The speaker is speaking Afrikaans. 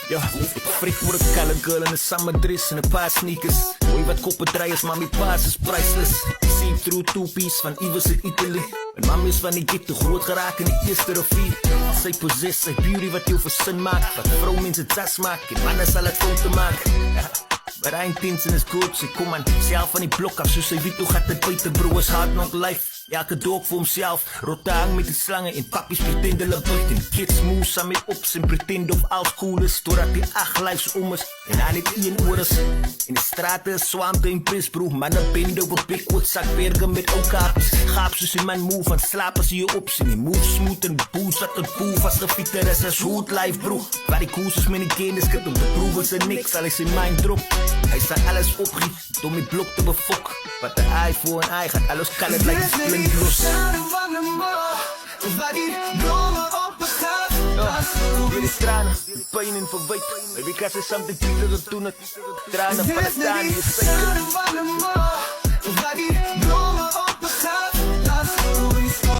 Ja, ik frik voor een kale girl in een summer-dress en een paar sneakers. Mooi wat koppendrijers, maar mijn paas is priceless. See-through two-piece van Ivers in Italy. Mijn mam is van die git te groot geraakt in de eerste rivier. Sy possess, sy beauty wat jou vir sin maak. Wat vrou mense jas maak en mannen sal het foute maak. Ja. But I intention is good, sy kom aan self van die blok af. Soos sy weet hoe gaat het buiten, bro is hard knock life. Elke dog vir homself, rotte hang met die slange en pappies pretend hulle buiten. Kids moe saam met ops en pretend of alles cool is. Totdat die 8 lives om is en aan het 1 oor is. In die straat is swamte en pis bro, mannen bende op Bigwood, zakbergen met ou kapies. Gaap soos die man moe, van slaap as jy jou opsien. Die move smooth en boos dat het boe vast gefieter is as hoed life bro. Waar die koers is met die kennis, kut om te proeven is er niks, al is sy mind drop. Hy sal alles opgiet, om die blok te befok. Wat de eye voor een eye gaat, alles kan het lijkt die flink los. Van de morgen, waar die bloemen opgegaan. Weer die tranen, die pijn en verwijt. Maybe because there's something beter dan toen het tranen van het staan. Van de morgen.